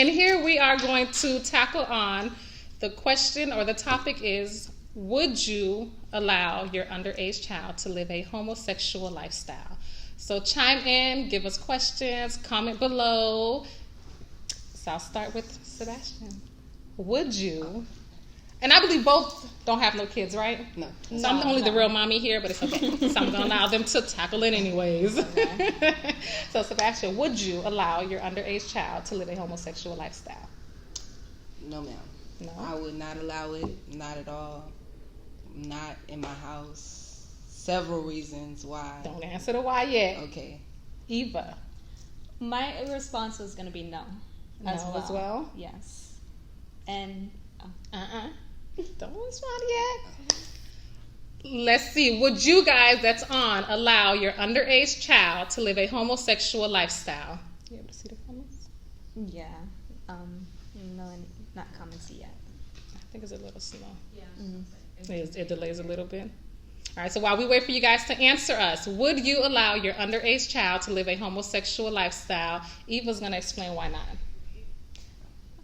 And here we are going to tackle on the question, or the topic is, would you allow your underage child to live a homosexual lifestyle? So chime in, give us questions, comment below. So I'll start with Sebastian. Would you? And I believe both don't have no kids, right? No. So I'm only the real mommy here, but it's okay. So I'm going to allow them to tackle it anyways. Okay. So Sebastian, would you allow your underage child to live a homosexual lifestyle? No, ma'am. No? I would not allow it. Not at all. Not in my house. Several reasons why. Don't answer the why yet. Okay. Eva. My response was going to be no. No as well? Yes. And don't respond yet. Let's see. Would you guys that's on allow your underage child to live a homosexual lifestyle? You able to see the comments? yeah. No, not comments yet. I think it's a little slow. Yeah. Mm-hmm. It delays a little bit. All right, so while we wait for you guys to answer us, would you allow your underage child to live a homosexual lifestyle? Eva's going to explain why not.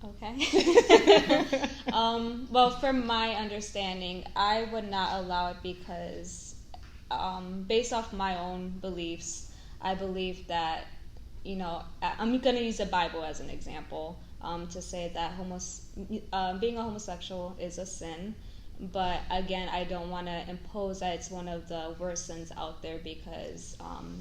Okay. Well, from my understanding, I would not allow it because, based off my own beliefs, I believe that, I'm going to use the Bible as an example to say that being a homosexual is a sin. But again, I don't want to impose that it's one of the worst sins out there because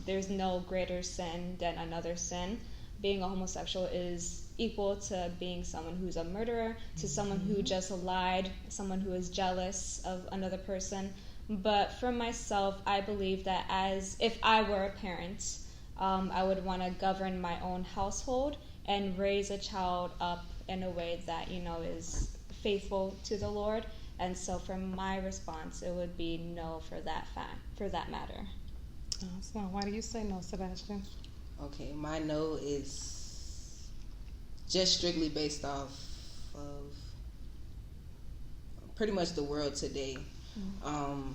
there's no greater sin than another sin. Being a homosexual is equal to being someone who's a murderer, to someone who just lied, someone who is jealous of another person. But for myself, I believe that if I were a parent, I would want to govern my own household and raise a child up in a way that, is faithful to the Lord. And so for my response, it would be no for that matter. So why do you say no, Sebastian? Okay, my no is just strictly based off of pretty much the world today. Mm-hmm.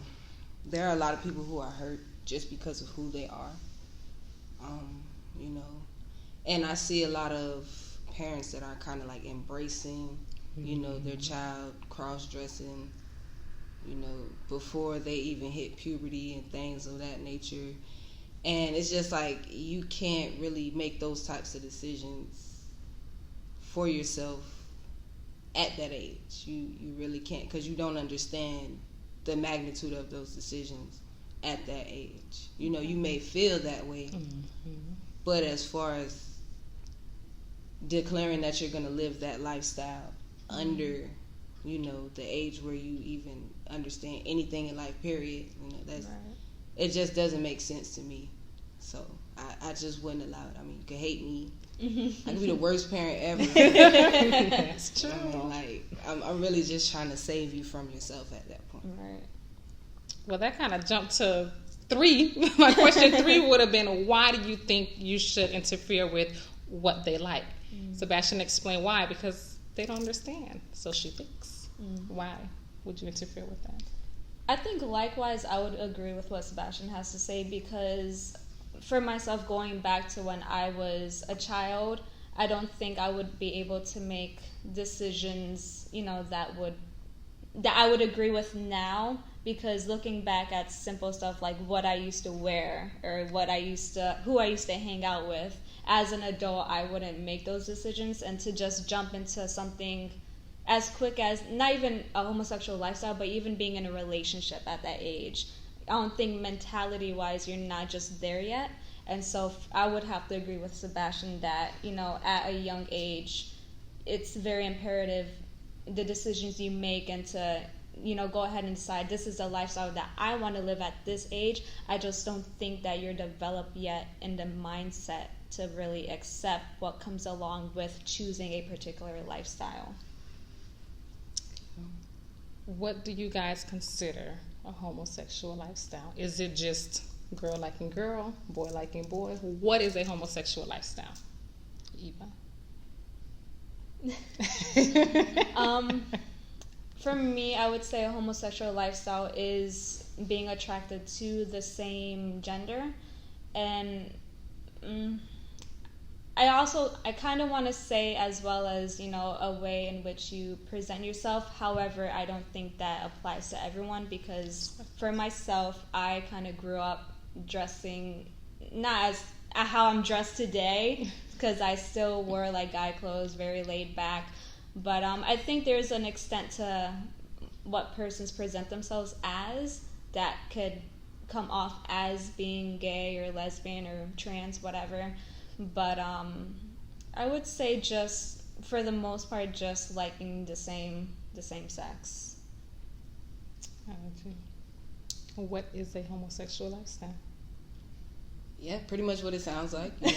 There are a lot of people who are hurt just because of who they are. And I see a lot of parents that are kind of like embracing, their child cross-dressing, before they even hit puberty and things of that nature. And it's just like you can't really make those types of decisions for yourself at that age. You really can't, because you don't understand the magnitude of those decisions at that age. You may feel that way, but as far as declaring that you're going to live that lifestyle under, the age where you even understand anything in life, period, that's right. It just doesn't make sense to me. So I just wouldn't allow it. I mean, you could hate me. I could be the worst parent ever. That's true. I'm really just trying to save you from yourself at that point. Right. Well, that kind of jumped to 3. My question 3 would have been, why do you think you should interfere with what they like? Sebastian explained why, because they don't understand. So she thinks. Why would you interfere with that? I think likewise I would agree with what Sebastian has to say, because for myself, going back to when I was a child, I don't think I would be able to make decisions, that I would agree with now, because looking back at simple stuff like what I used to wear or who I used to hang out with, as an adult, I wouldn't make those decisions. And to just jump into something as quick as, not even a homosexual lifestyle, but even being in a relationship at that age, I don't think mentality-wise you're not just there yet. And so I would have to agree with Sebastian that, at a young age, it's very imperative the decisions you make and to, go ahead and decide this is a lifestyle that I want to live at this age. I just don't think that you're developed yet in the mindset to really accept what comes along with choosing a particular lifestyle. What do you guys consider a homosexual lifestyle? Is it just girl liking girl, boy liking boy? What is a homosexual lifestyle? Eva? For me, I would say a homosexual lifestyle is being attracted to the same gender. And I kind of want to say, as well as, a way in which you present yourself. However, I don't think that applies to everyone, because for myself, I kind of grew up dressing not as how I'm dressed today, because I still wore like guy clothes, very laid back. But I think there's an extent to what persons present themselves as that could come off as being gay or lesbian or trans, whatever. But I would say, just for the most part, just liking the same sex. What is a homosexual lifestyle? Yeah, pretty much what it sounds like. What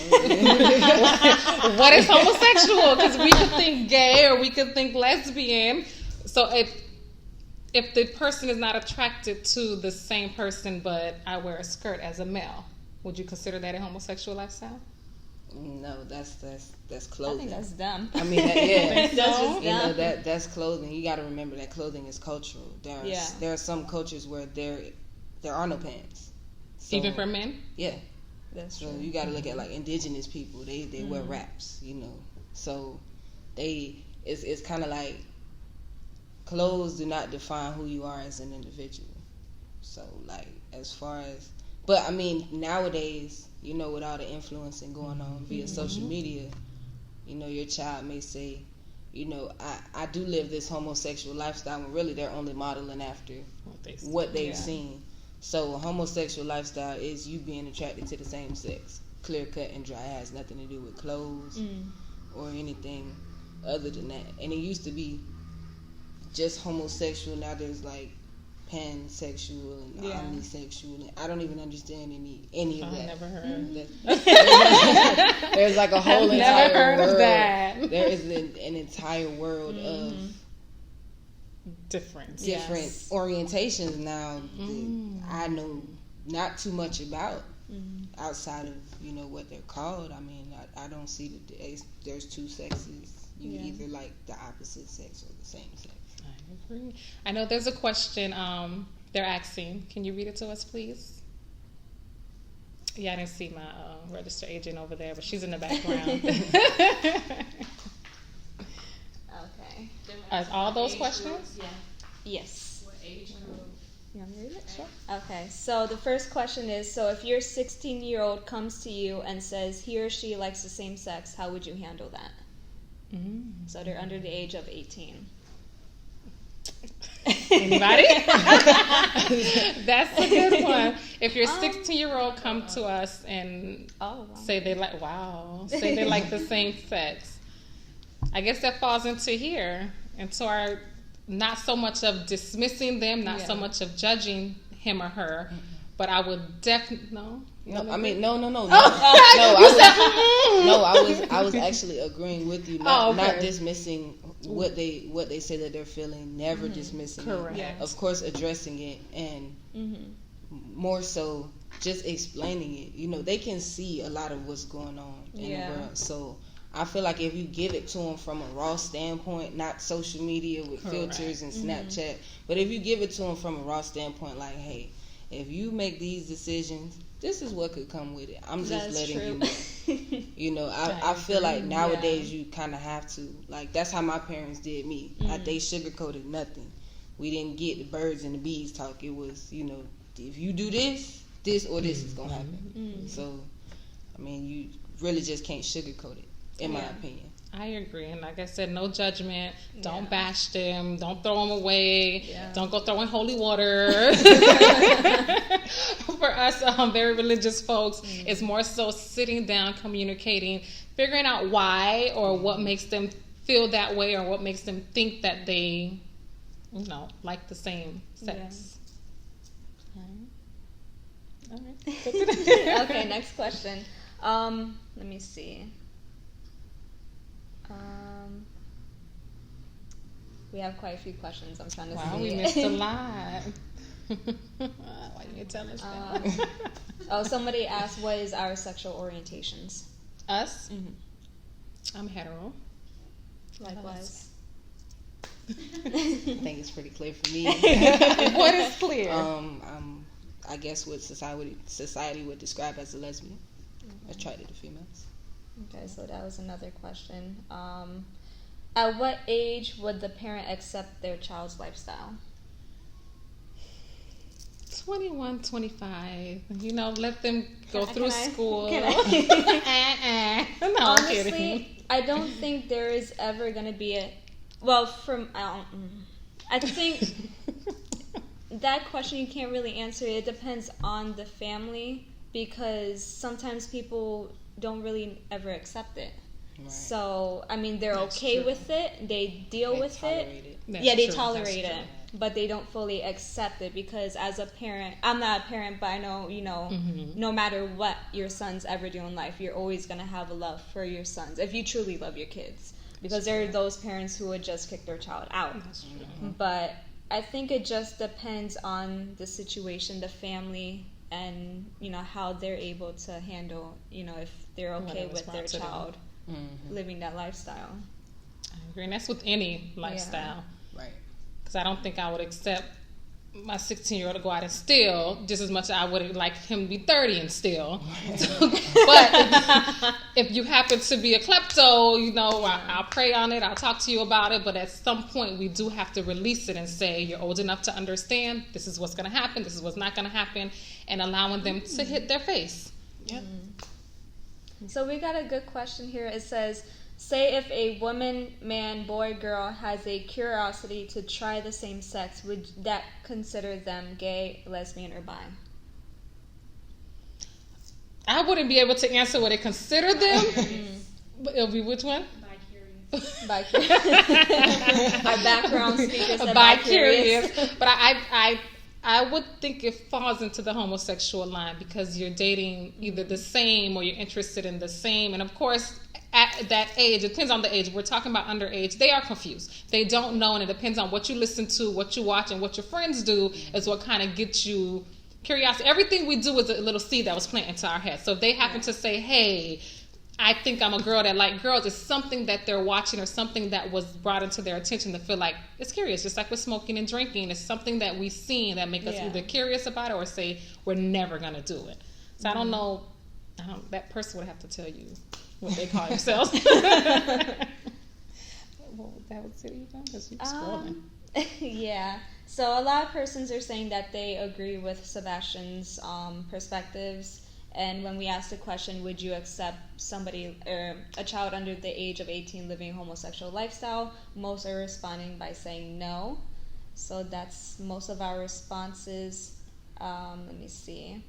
is homosexual? Because we could think gay or we could think lesbian. So if the person is not attracted to the same person, but I wear a skirt as a male, would you consider that a homosexual lifestyle? No, that's clothing. I think that's dumb. I mean, that's just dumb. That's clothing. You got to remember that clothing is cultural. There are some cultures where there are no pants. So, even for men? Yeah. That's so true. You got to look at like indigenous people. They wear wraps, So it's kind of like clothes do not define who you are as an individual. So like as far as, but I mean nowadays, with all the influencing going on via social media, your child may say, I do live this homosexual lifestyle, when really they're only modeling after what they've seen. So a homosexual lifestyle is you being attracted to the same sex, clear cut and dry. It has nothing to do with clothes or anything other than that. And it used to be just homosexual. Now there's like pansexual and omnisexual. And I don't even understand any of that. I've never heard. There's like a whole I've entire never heard world. Of that. There is an entire world of different orientations now that I know not too much about outside of what they're called. I mean, I don't see that there's two sexes. You either like the opposite sex or the same sex. I agree. I know there's a question they're asking. Can you read it to us, please? Yeah, I didn't see my register agent over there, but she's in the background. Okay. Are all those questions? Yeah. Yes. What age group? You want me to read it? Sure. Okay, so the first question is, so if your 16-year-old comes to you and says he or she likes the same sex, how would you handle that? So they're under the age of 18. Anybody? That's a good one. If your 16-year-old come to us and say they like the same sex, I guess that falls into our not so much of dismissing them, not so much of judging him or her, but I would definitely no. I was actually agreeing with you, not dismissing what they say that they're feeling, never dismissing Correct. it. Of course, addressing it, and more so just explaining it. They can see a lot of what's going on in the world. So I feel like if you give it to them from a raw standpoint, not social media with filters and Snapchat, but if you give it to them from a raw standpoint, like, hey, if you make these decisions, this is what could come with it. I'm just letting you know. I feel like nowadays you kind of have to. Like, that's how my parents did me. They sugarcoated nothing. We didn't get the birds and the bees talk. It was, if you do this or this is going to happen. So, I mean, you really just can't sugarcoat it, in my opinion. I agree, and like I said, no judgment. Don't bash them. Don't throw them away. Don't go throwing holy water. For us, very religious folks, it's more so sitting down, communicating, figuring out why or what makes them feel that way or what makes them think that they, like the same sex. All right. Okay, next question. Let me see. We have quite a few questions. I'm trying to see. Wow, we missed a lot. Why didn't you tell us that? Somebody asked, what is our sexual orientations? Us? I'm hetero. Likewise. I think it's pretty clear for me. What is clear? I guess what society would describe as a lesbian. Attracted to females. Okay, so that was another question. At what age would the parent accept their child's lifestyle? 21, 25. Let them go through Can I- school. can I- No, I'm kidding. Honestly, I don't think there is ever going to be I think that question you can't really answer. It depends on the family, because sometimes people don't really ever accept it. Right. So, I mean, they're That's okay true. with it. They deal with it. That's They true. tolerate That's it. true. But they don't fully accept it, because as a parent, I'm not a parent, but I know, no matter what your sons ever do in life, you're always going to have a love for your sons if you truly love your kids. Because there are those parents who would just kick their child out. That's true. But I think it just depends on the situation, the family, and, how they're able to handle, if they're okay with their child living that lifestyle. I agree. And that's with any lifestyle. Yeah. Right. Because I don't think I would accept my 16-year-old to go out and steal just as much as I would like him to be 30 and steal. But if you happen to be a klepto, I'll pray on it. I'll talk to you about it. But at some point, we do have to release it and say, you're old enough to understand. This is what's going to happen. This is what's not going to happen. And allowing them to hit their face. Yep. So we got a good question here. It says, say if a woman, man, boy, girl has a curiosity to try the same sex, would that consider them gay, lesbian, or bi? I wouldn't be able to answer what it consider them. But it'll be which one? Bi-curious. Our background speaker said bi-curious. But I would think it falls into the homosexual line, because you're dating either the same or you're interested in the same. And of course, at that age, it depends on the age. We're talking about underage. They are confused. They don't know, and it depends on what you listen to, what you watch, and what your friends do is what kind of gets you curiosity. Everything we do is a little seed that was planted into our head. So if they happen to say, hey, I think I'm a girl that like girls, it's something that they're watching or something that was brought into their attention to feel like it's curious. Just like with smoking and drinking, it's something that we've seen that make us either curious about it or say we're never going to do it. So I don't know. That person would have to tell you what they call themselves. That was it, because you're scrolling. Yeah. So a lot of persons are saying that they agree with Sebastian's perspectives. And when we asked the question, would you accept somebody or a child under the age of 18 living a homosexual lifestyle, most are responding by saying no. So that's most of our responses. Let me see.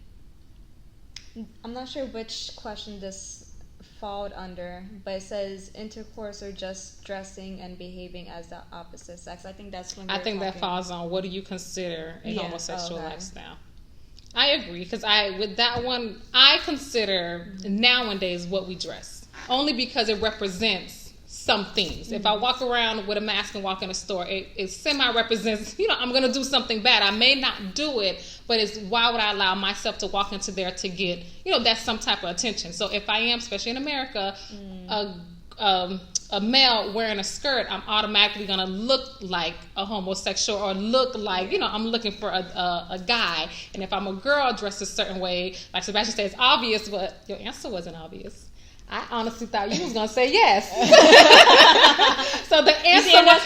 I'm not sure which question this fall under, but it says intercourse or just dressing and behaving as the opposite sex. I think that's when I think that falls on what do you consider a homosexual okay. lifestyle. I agree, because with that one, I consider nowadays what we dress, only because it represents some things. If I walk around with a mask and walk in a store, it semi-represents, I'm going to do something bad. I may not do it, but it's why would I allow myself to walk into there to get, that's some type of attention. So if I am, especially in America, a male wearing a skirt, I'm automatically going to look like a homosexual or look like, I'm looking for a guy. And if I'm a girl dressed a certain way, like Sebastian said, it's obvious, but your answer wasn't obvious. I honestly thought you was going to say yes. So the answer was,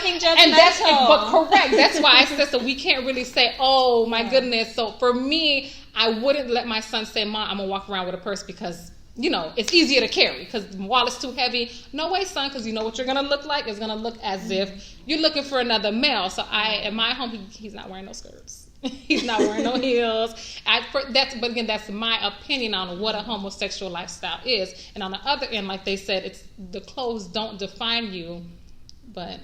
but correct. That's why I said, so we can't really say, oh my goodness. So for me, I wouldn't let my son say, Mom, I'm going to walk around with a purse because it's easier to carry because the wallet's too heavy. No way, son, because you know what you're going to look like? It's going to look as if you're looking for another male. So at my home, he's not wearing no skirts. He's not wearing no heels. But again, that's my opinion on what a homosexual lifestyle is. And on the other end, like they said, it's the clothes don't define you, but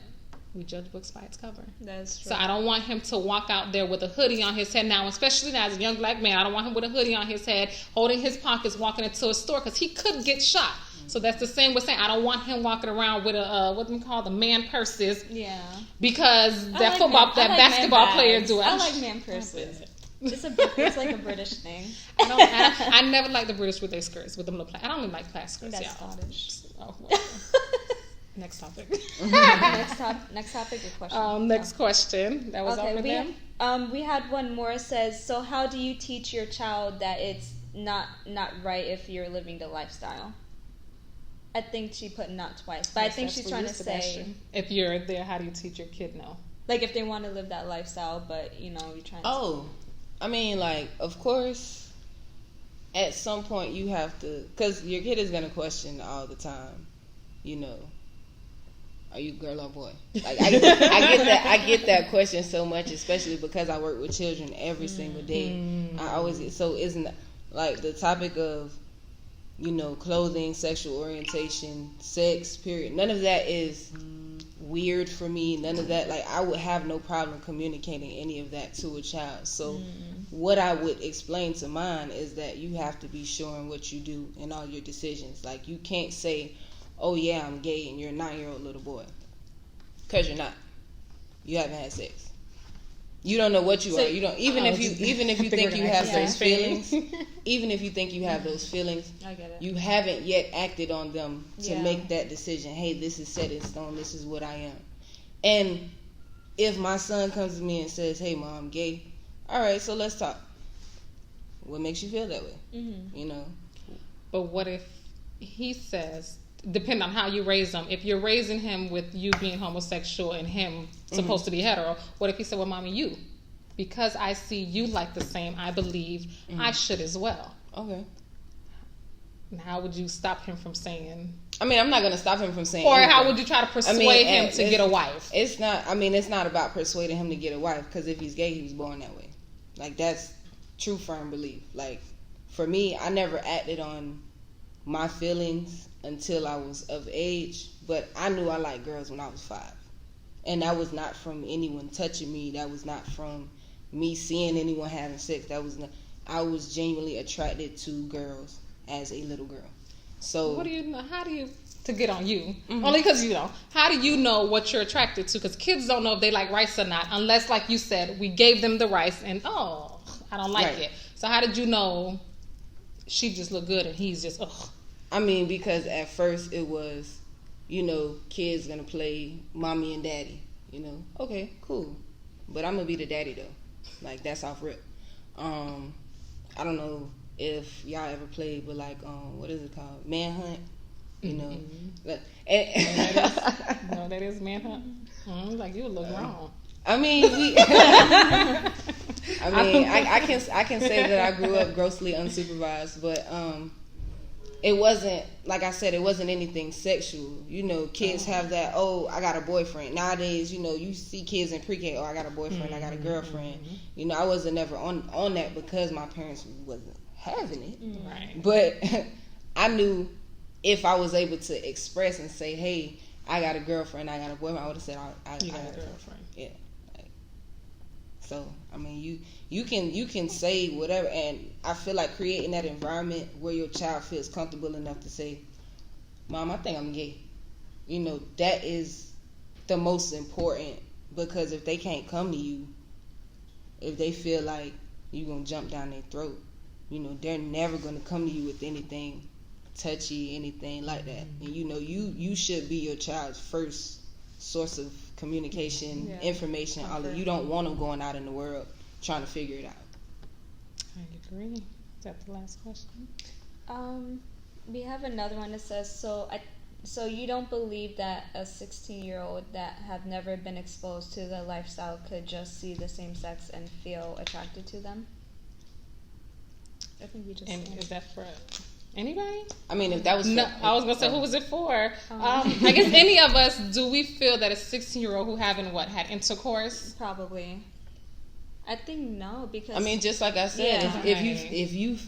we judge books by its cover. That's true. So I don't want him to walk out there with a hoodie on his head now, especially now as a young black man. I don't want him with a hoodie on his head, holding his pockets, walking into a store because he could get shot. So that's the same with saying I don't want him walking around with a what do we call the man purses? Yeah. Because that basketball player do it. I like man purses. It's like a British thing. I never like the British with their skirts, with them little. I don't even like plaid skirts. That's Scottish. Oh, well. Next topic. Next topic or question? Next question. That was all for them. We had one more. It says, so how do you teach your child that it's not right if you're living the lifestyle? I think she put not twice, but I think she's trying to say, if you're there, how do you teach your kid no? Like if they want to live that lifestyle, but you're trying to. Oh, I mean, like, of course, at some point you have to, because your kid is going to question all the time, are you girl or boy? Like, I get that question so much, especially because I work with children every single day. I always get, so isn't like the topic of, clothing, sexual orientation, sex, period. None of that is weird for me. None of that, like, I would have no problem communicating any of that to a child. So what I would explain to mine is that you have to be sure in what you do in all your decisions. Like, you can't say, oh yeah, I'm gay, and you're a 9-year-old little boy, because you're not. You haven't had sex. You don't know what you are. You don't, even if you think you have those feelings, even if you think you have those feelings, I get it. you haven't yet acted on them to make that decision. Hey, this is set in stone. This is what I am. And if my son comes to me and says, hey, Mom, I'm gay, all right, so let's talk. What makes you feel that way? But what if he says, depending on how you raise them, if you're raising him with you being homosexual and him supposed to be hetero, what if he said, well, Mommy, because I see you like the same, I believe I should as well. Okay. And how would you stop him from saying? I mean, I'm not going to stop him from saying Or anything. how would you try to persuade him to get a wife? It's not about persuading him to get a wife, because if he's gay, he was born that way. Like, that's true firm belief. Like, for me, I never acted on my feelings until I was of age, but I knew I liked girls when I was 5. And that was not from anyone touching me. That was not from me seeing anyone having sex. I was genuinely attracted to girls as a little girl. So what do you know? How do you, to get on you, only because how do you know what you're attracted to? Because kids don't know if they like rice or not, unless, like you said, we gave them the rice and I don't like it. So how did you know she just looked good and he's just I mean, because at first it was, kids gonna play mommy and daddy. Okay, cool, but I'm gonna be the daddy though. Like, that's off rip. I don't know if y'all ever played, but like, what is it called? Manhunt. No, that is Manhunt. Like, you look wrong. I mean, I can say that I grew up grossly unsupervised, but it wasn't, like I said, it wasn't anything sexual. Kids have that, I got a boyfriend. Nowadays, you see kids in pre-K, I got a boyfriend, I got a girlfriend. I wasn't never on that because my parents wasn't having it. Right. But I knew if I was able to express and say, hey, I got a girlfriend, I got a boyfriend, I would have said, I got a girlfriend. Yeah. So, I mean, you can say whatever, and I feel like creating that environment where your child feels comfortable enough to say, Mom, I think I'm gay. That is the most important, because if they can't come to you, if they feel like you're going to jump down their throat, they're never going to come to you with anything touchy, anything like that. And you should be your child's first source of communication, information. You don't want them going out in the world trying to figure it out. I agree. Is that the last question? We have another one that says, so you don't believe that a 16-year-old that have never been exposed to the lifestyle could just see the same sex and feel attracted to them? I think we just. And is that for anybody? I mean, if that was no, I was gonna say, who was it for? I guess any of us. Do we feel that a 16-year-old who haven't had intercourse? Probably. I think no, because I mean, just like I said, if you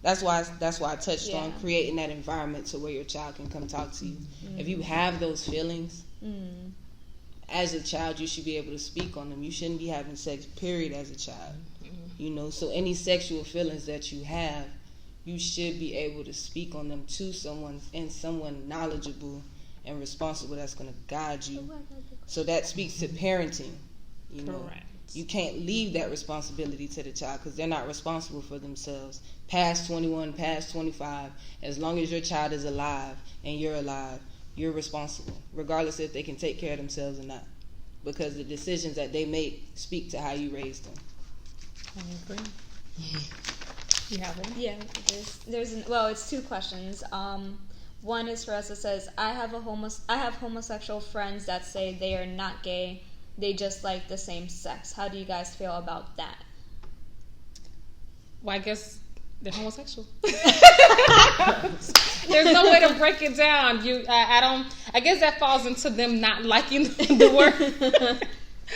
that's why I touched on creating that environment to where your child can come talk to you. If you have those feelings, as a child, you should be able to speak on them. You shouldn't be having sex, period, as a child. So any sexual feelings that you have, you should be able to speak on them to someone knowledgeable and responsible that's going to guide you. So that speaks to parenting. Correct. You can't leave that responsibility to the child because they're not responsible for themselves. Past 21, past 25, as long as your child is alive and you're alive, you're responsible, regardless if they can take care of themselves or not. Because the decisions that they make speak to how you raised them. I agree. You have it? Yeah, there's it's 2 questions. One is for us. It says, I have homosexual friends that say they are not gay. They just like the same sex. How do you guys feel about that? Well, I guess they're homosexual. There's no way to break it down. I guess that falls into them not liking the word.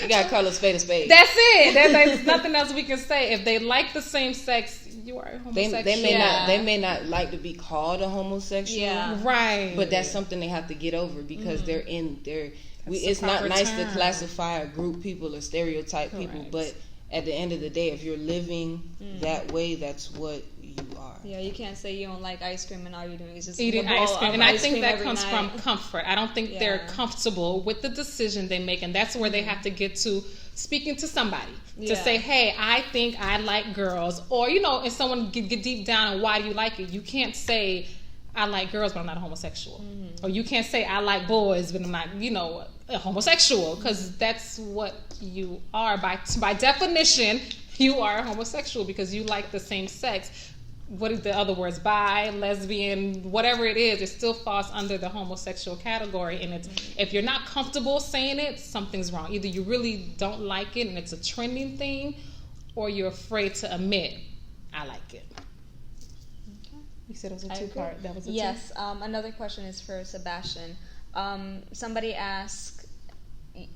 You gotta call a spade a spade. That's it. There's nothing else we can say. If they like the same sex, you are homosexual. They may not like to be called a homosexual. Yeah. Right. But that's something they have to get over because it's not nice to classify or group people or stereotype people, but at the end of the day, if you're living that way, that's what you are. Yeah, you can't say you don't like ice cream and all you're doing is just eating ice cream. And I think that comes night. from comfort. I don't think they're comfortable with the decision they make, and that's where they have to get to speaking to somebody to say, hey, I think I like girls. Or, if someone get deep down and why do you like it, you can't say, I like girls, but I'm not a homosexual. Mm-hmm. Or you can't say, I like boys, but I'm not, a homosexual, because that's what you are. By definition, you are a homosexual because you like the same sex. What is the other words? Bi, lesbian, whatever it is, it still falls under the homosexual category. And if you're not comfortable saying it, something's wrong. Either you really don't like it and it's a trending thing, or you're afraid to admit, I like it. Okay. You said it was a two-part. That was a Yes. Another question is for Sebastian. Somebody asked,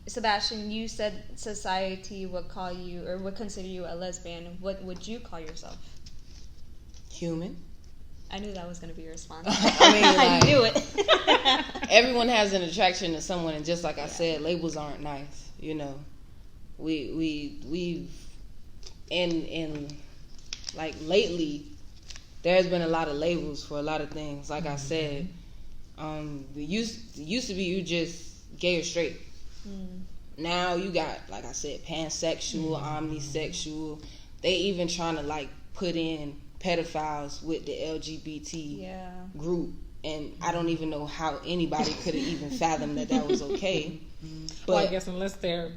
Sebastian, you said society would call you or would consider you a lesbian. What would you call yourself? Human. I knew that was going to be your response. I knew it. Everyone has an attraction to someone, and just like I said, labels aren't nice. We've like lately, there's been a lot of labels for a lot of things. Like I said, it used to be you just gay or straight. Now you got, like I said, pansexual, omnisexual. They even trying to put in pedophiles with the LGBT group, and I don't even know how anybody could have even fathomed that was okay. But I guess unless they're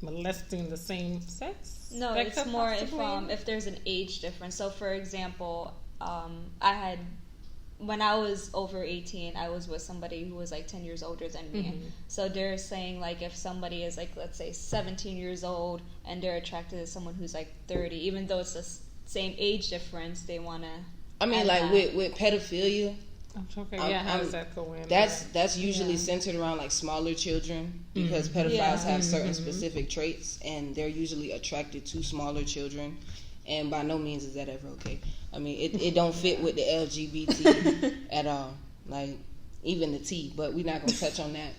molesting the same sex. No, it's more if there's an age difference. So, for example, when I was over 18, I was with somebody who was 10 years older than me. Mm-hmm. So they're saying if somebody is let's say 17 years old and they're attracted to someone who's 30, even though it's the same age difference, they want to. I mean, with pedophilia. Okay, how does that go in? That's usually centered around smaller children because pedophiles have certain specific traits, and they're usually attracted to smaller children. And by no means is that ever okay. I mean, it don't fit with the LGBT at all. Even the T, but we're not gonna touch on that.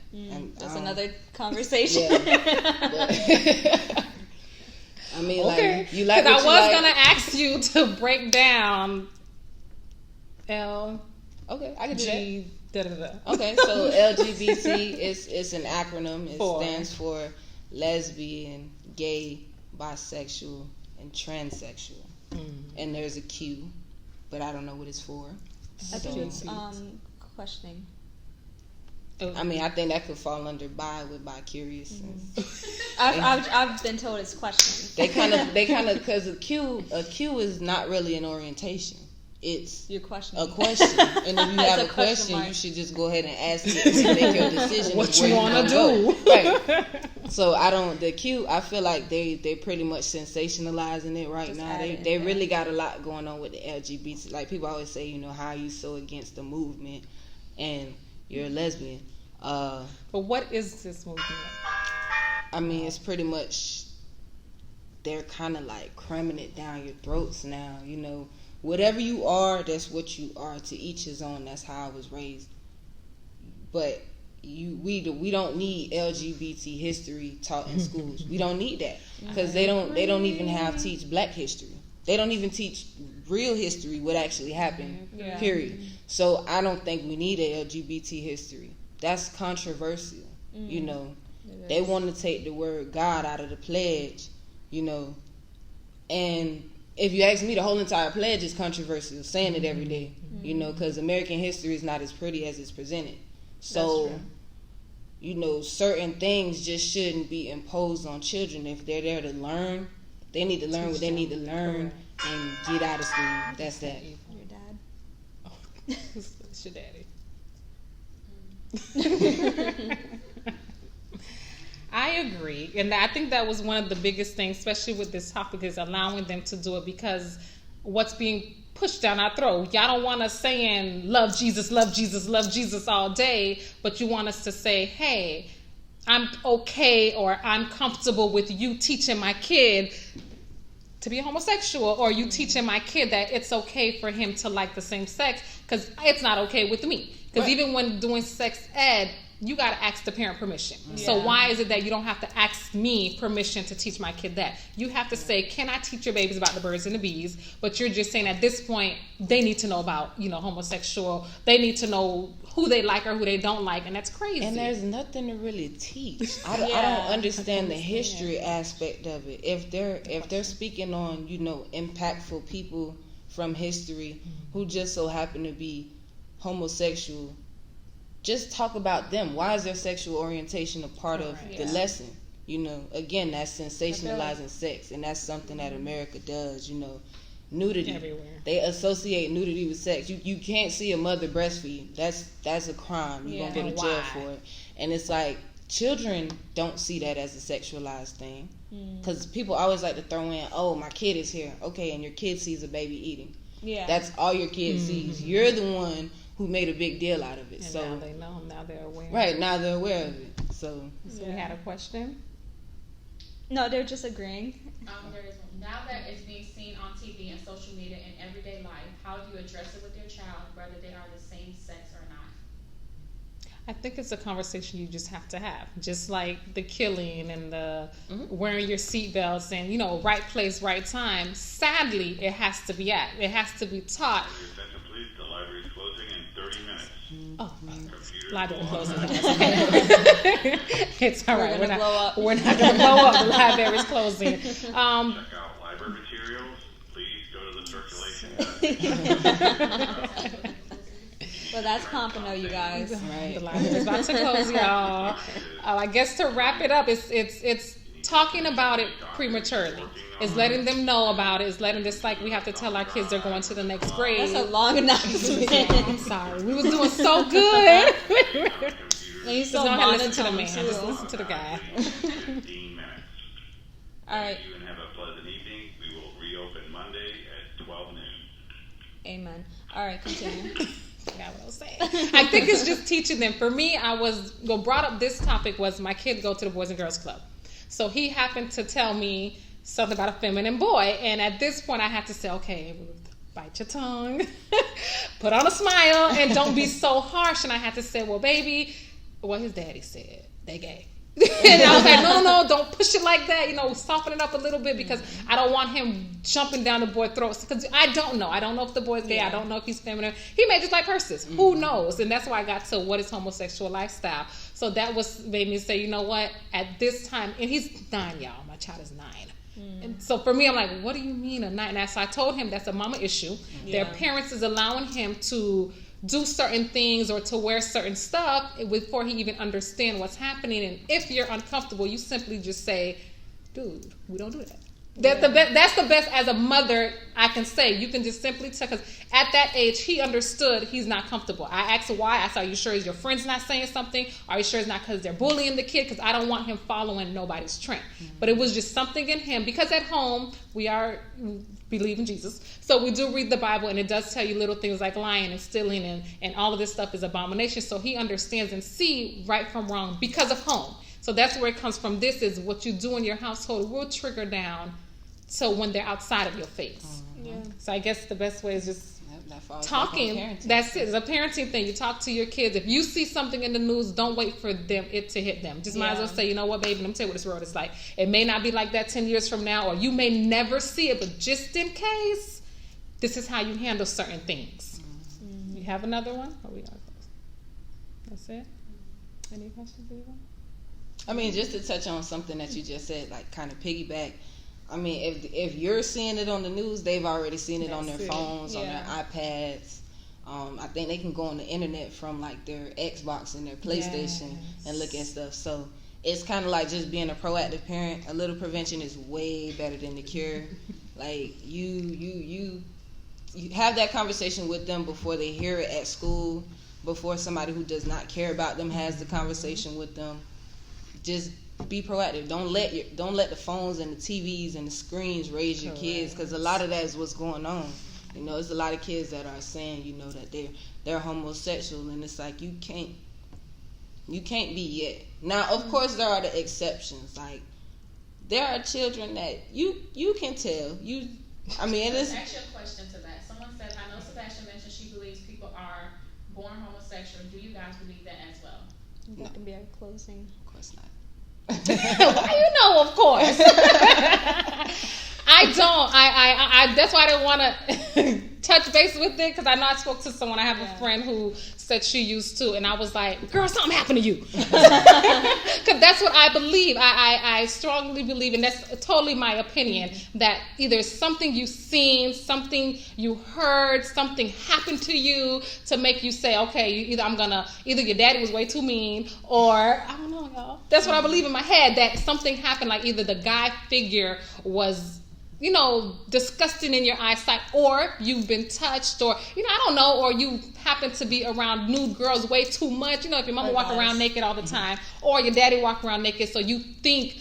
That's another conversation. Yeah, I mean, you like. Because I was gonna ask you to break down L. Okay, I can do that. Da. Okay, so LGBT it's an acronym. It stands for lesbian, gay, bisexual, and transsexual. And there's a Q, but I don't know what it's for. I think it's questioning. I mean, I think that could fall under bi with bi-curious. I've been told it's questioning. They kind of because a Q is not really an orientation. It's You're questioning. a question, and if you have a question, you should just go ahead and ask it to make your decision. What you want to do? Right. So the Q. I feel like they pretty much sensationalizing it right now. They really got a lot going on with the LGBT. Like people always say, how are you so against the movement, and you're a lesbian. But what is this movement? I mean, it's pretty much they're kind of cramming it down your throats now. Whatever you are, that's what you are. To each his own. That's how I was raised. But we don't need LGBT history taught in schools. We don't need that because they don't even teach Black history. They don't even teach real history, what actually happened. Yeah. Period. So I don't think we need a LGBT history. That's controversial. They want to take the word God out of the pledge. And if you ask me, the whole entire pledge is controversial, saying it every day, because American history is not as pretty as it's presented. So, certain things just shouldn't be imposed on children. If they're there to learn, they need to learn what they need to learn and get out of school. That's that. Your dad. It's your daddy. I agree, and I think that was one of the biggest things, especially with this topic, is allowing them to do it, because what's being pushed down our throat. Y'all don't want us saying love Jesus, love Jesus, love Jesus all day, but you want us to say, hey, I'm okay, or I'm comfortable with you teaching my kid to be a homosexual, or you teaching my kid that it's okay for him to like the same sex, because it's not okay with me. Because even when doing sex ed, you got to ask the parent permission. Yeah. So why is it that you don't have to ask me permission to teach my kid that? You have to say, can I teach your babies about the birds and the bees? But you're just saying at this point, they need to know about, homosexual. They need to know who they like or who they don't like, and that's crazy. And there's nothing to really teach. I don't understand the history aspect of it. If they're speaking on, impactful people from history who just so happen to be homosexual, just talk about them. Why is their sexual orientation a part of the lesson? Again, that's sensationalizing sex, and that's something that America does. Nudity. Everywhere. They associate nudity with sex. You can't see a mother breastfeed. That's a crime. You're gonna go to jail for it. And it's like, children don't see that as a sexualized thing, because people always like to throw in, oh, my kid is here. Okay, and your kid sees a baby eating. Yeah, that's all your kid sees. You're the one who made a big deal out of it. And so now they know. Now they're aware. Right, now they're aware of it. So we had a question? No, they're just agreeing. There is one. Now that it's being seen on TV and social media and everyday life, how do you address it with your child, whether they are the same sex or not? I think it's a conversation you just have to have. Just like the killing and the wearing your seatbelts and, right place, right time. Sadly, it has to be at. It has to be taught. The library is closing in 30 minutes. Oh, library closing. It's all right. We're not going to blow up. The library is closing. Check out library materials. Please go to the circulation. Well, that's Pompano, you guys. Right. The library is about to close, y'all. I guess to wrap it up, it's talking about it prematurely. It's letting them know about it. It's letting this, like, we have to tell our kids they're going to the next grade. That's a long announcement. I'm sorry. We was doing so good. And you still listen to the man. Just listen to the guy. 15 minutes. All right. Thank you and have a pleasant evening. We will reopen Monday at 12 noon. Amen. All right, continue. Forgot what I was saying. I think it's just teaching them. For me, what brought up this topic was my kids go to the Boys and Girls Club. So he happened to tell me something about a feminine boy. And at this point, I had to say, okay, bite your tongue, put on a smile, and don't be so harsh. And I had to say, well, baby, what his daddy said, they gay. And I was like, no, don't push it like that. Soften it up a little bit, because I don't want him jumping down the boy's throats. Because I don't know. I don't know if the boy's gay. Yeah. I don't know if he's feminine. He may just like purses. Who knows? And that's why I got to what is homosexual lifestyle. So that made me say, you know what? At this time, and he's 9, y'all. My child is 9. And so for me, I'm like, what do you mean a 9? And so I told him that's a mama issue. Yeah. Their parents is allowing him to do certain things or to wear certain stuff before he even understand what's happening. And if you're uncomfortable, you simply just say, dude, we don't do that. That's the best as a mother I can say. You can just simply tell, because at that age, he understood he's not comfortable. I asked why. I said, are you sure your friend's not saying something? Are you sure it's not because they're bullying the kid? Because I don't want him following nobody's trend. But it was just something in him, because at home, we believe in Jesus. So we do read the Bible, and it does tell you little things like lying and stealing and all of this stuff is abomination. So he understands and see right from wrong because of home. So that's where it comes from. This is what you do in your household will trigger down. So when they're outside of your face. Yeah. So I guess the best way is just talking. That's it. It's a parenting thing. You talk to your kids. If you see something in the news, don't wait for it to hit them. Just might as well say, you know what, baby, let me tell you what this world is like. It may not be like that 10 years from now, or you may never see it, but just in case, this is how you handle certain things. Mm-hmm. You have another one? Or we gotta close? That's it? Any questions, Eva? I mean, just to touch on something that you just said, like kind of piggyback. I mean, if you're seeing it on the news, they've already seen it on their phones, on their iPads. I think they can go on the internet from like their Xbox and their PlayStation and look at stuff. So it's kind of like just being a proactive parent. A little prevention is way better than the cure. Like you you have that conversation with them before they hear it at school, before somebody who does not care about them has the conversation with them. Just be proactive. Don't let the phones and the TVs and the screens raise your kids, because a lot of that is what's going on. You know, there's a lot of kids that are saying, you know, that they're homosexual, and it's like you can't be yet. Now, of course, there are the exceptions. Like, there are children that you can tell. I mean, it's actually a question to that. Someone said, I know Sebastian mentioned she believes people are born homosexual. Do you guys believe that as well? That can be our closing. Of course not. Why you know, of course. I don't. I that's why I didn't want to touch base with it, because I know I spoke to someone. I have a friend who said she used to, and I was like, girl, something happened to you. Because that's what I believe. I strongly believe, and that's totally my opinion, that either something you've seen, something you heard, something happened to you to make you say, okay, either your daddy was way too mean, or I don't know, y'all. That's what I believe in my head, that something happened, like either the guy figure was, you know, disgusting in your eyesight, or you've been touched, or, you know, I don't know, or you happen to be around nude girls way too much. You know, if your mama walk around naked all the time, or your daddy walk around naked, so you think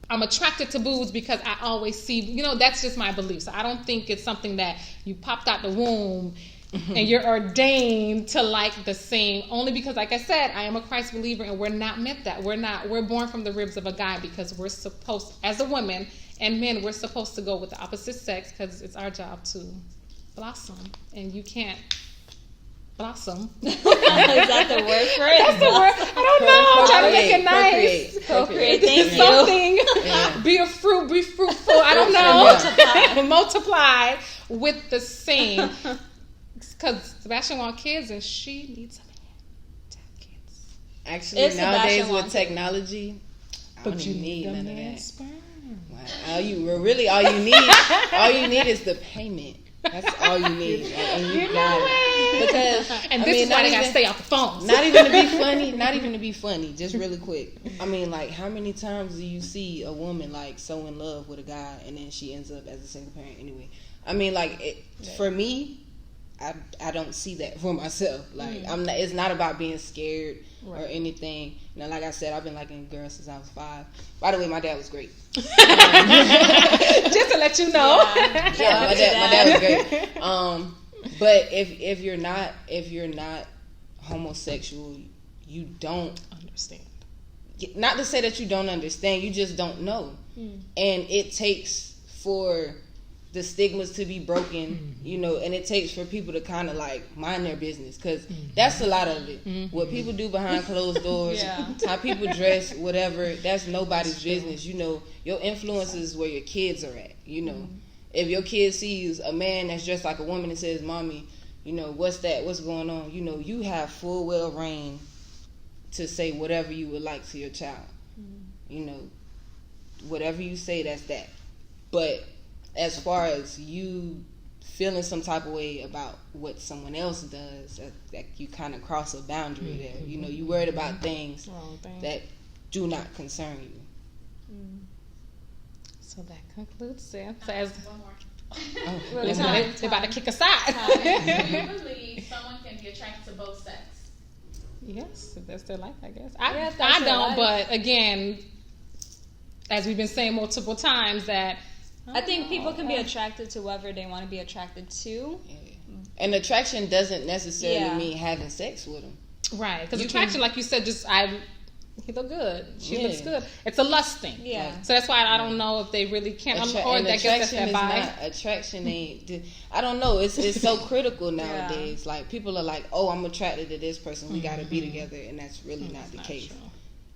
I'm attracted to boobs because I always see, you know, that's just my belief. So I don't think it's something that you popped out the womb and you're ordained to like the same, only because, like I said, I am a Christ believer, and we're not meant that. We're born from the ribs of a guy, because we're supposed, as a woman and men, we're supposed to go with the opposite sex, because it's our job to blossom, and you can't blossom. Is that the word for it? That's the word. I don't know. I'm trying to make it nice. Procreate. Thank you. Something. Be a fruit. Be fruitful. I don't know. Multiply with the same. Because Sebastian wants kids, and she needs a man to have kids. Actually, If nowadays Sebastian with technology, I don't But you even need need none a of man's that. sperm. All you need is the payment. That's all you need. Like, and you got it. Because, And this is why they got to stay off the phones. Not even to be funny, just really quick. I mean, like, how many times do you see a woman, like, so in love with a guy, and then she ends up as a single parent anyway? I mean, like, for me, I don't see that for myself. Like, it's not about being scared or anything. Now, like I said, I've been liking girls since I was 5. By the way, my dad was great. Just to let you know. Yeah, my dad was great. But if you're not homosexual, you don't Understand. Not to say that you don't understand, you just don't know. And it takes for the stigmas to be broken, you know, and it takes for people to kind of like mind their business, because that's a lot of it. What people do behind closed doors, how people dress, whatever, that's nobody's business. You know, your influence is where your kids are at. You know, if your kid sees a man that's dressed like a woman and says, "Mommy, you know, what's that? What's going on?" You know, you have full well reign to say whatever you would like to your child. You know, whatever you say, that's that. But as far as you feeling some type of way about what someone else does, that you kind of cross a boundary there. You know, you worried about things that do not concern you. So that concludes it. So as One more. they're about to kick us out. Do you believe someone can be attracted to both sex? Yes, if that's their life, I guess. Yeah, if that's I their don't, life. but again, as we've been saying multiple times, that I think people can be attracted to whoever they want to be attracted to. And attraction doesn't necessarily mean having sex with them. right, because attraction, like you said, he look good, she looks good. It's a lust thing. Yeah. So that's why I don't know if they really can. Or And that gets attraction that is vibe. not, attraction ain't, I don't know, it's so critical nowadays. Like, people are like, oh, I'm attracted to this person, we gotta be together, and that's really not the case. True.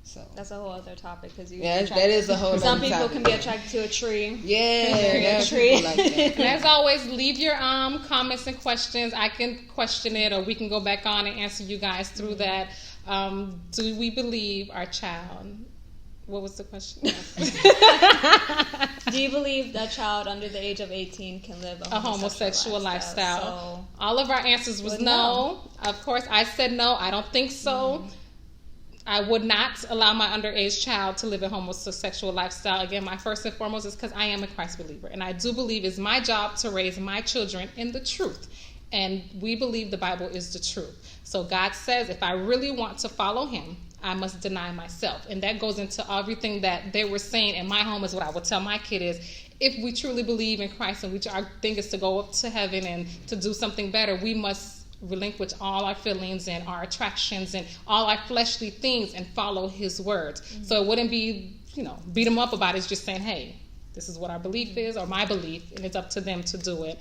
So That's a whole other topic, because that is a whole some other people topic. can be attracted to a tree. Yeah, there are tree. people like that. And as always, leave your comments and questions. I can question it, or we can go back on and answer you guys through that. Do we believe our child? What was the question? Do you believe that child under the age of 18 can live a homosexual lifestyle? So, all of our answers was no. Of course, I said no. I don't think so. I would not allow my underage child to live a homosexual lifestyle. Again, my first and foremost is because I am a Christ believer. And I do believe it's my job to raise my children in the truth. And we believe the Bible is the truth. So God says if I really want to follow him, I must deny myself. And that goes into everything that they were saying in my home is what I would tell my kid is, if we truly believe in Christ and our thing is to go up to heaven and to do something better, we must relinquish all our feelings and our attractions and all our fleshly things and follow his words. Mm-hmm. So it wouldn't be, beat them up about it. It's just saying, hey, this is what our belief is or my belief, and it's up to them to do it.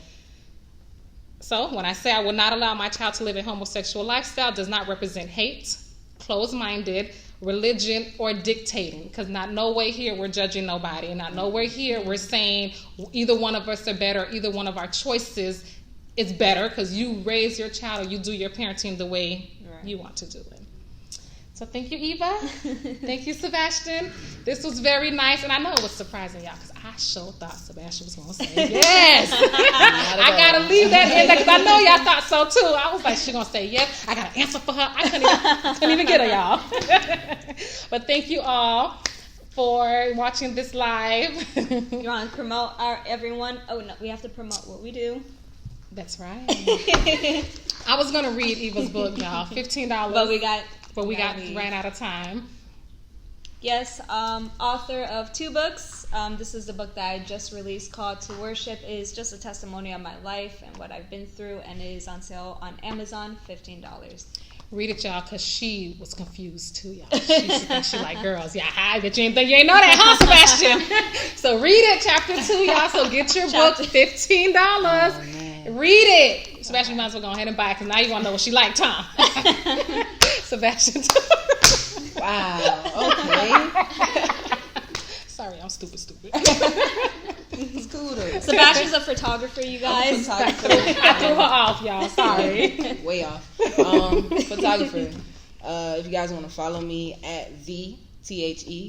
So when I say I will not allow my child to live a homosexual lifestyle, does not represent hate, closed-minded, religion, or dictating. Because not no way here we're judging nobody. And not nowhere here we're saying either one of us are better, either one of our choices is better because you raise your child or you do your parenting the way you want to do it. So thank you, Eva. Thank you, Sebastian. This was very nice. And I know it was surprising, y'all, because I sure thought Sebastian was going to say yes. I got to leave that in there because I know y'all thought so, too. I was like, she's going to say yes. I got to answer for her. I couldn't even get her, y'all. But thank you all for watching this live. You want to promote everyone? Oh, no, we have to promote what we do. That's right. I was going to read Eva's book, y'all. $15. But we ran out of time. Yes, author of 2 books. This is the book that I just released called To Worship. It is just a testimony of my life and what I've been through, and it is on sale on Amazon, $15. Read it, y'all, because she was confused too, y'all. She like, girls, I bet you ain't know that, huh, Sebastian? So read it, chapter 2, y'all. So get your book, $15. Oh, read it. Sebastian, you might as well go ahead and buy it, because now you want to know what she liked, huh? Sebastian. Wow, okay. Sorry, I'm stupid. It's cool though. Sebastian's a photographer, you guys. I threw her off, y'all. Sorry. Way off. Photographer. If you guys want to follow me at THE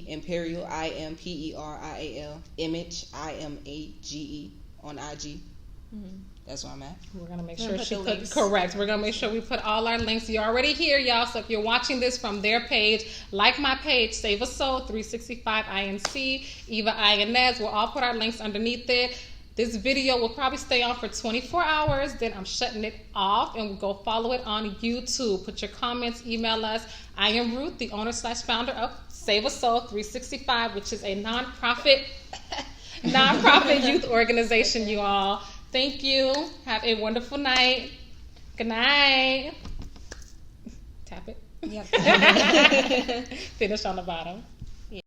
Imperial IMPERIAL Image IMAGE on IG. Mm-hmm. That's where I'm at. We're going to make sure she put correct. We're going to make sure we put all our links. You're already here, y'all. So if you're watching this from their page, like my page, Save a Soul 365 INC, Eva Inez. We'll all put our links underneath it. This video will probably stay on for 24 hours. Then I'm shutting it off and we'll go follow it on YouTube. Put your comments, email us. I am Ruth, the owner/founder of Save a Soul 365, which is a nonprofit youth organization, you all. Thank you. Have a wonderful night. Good night. Tap it. Yep. Finish on the bottom.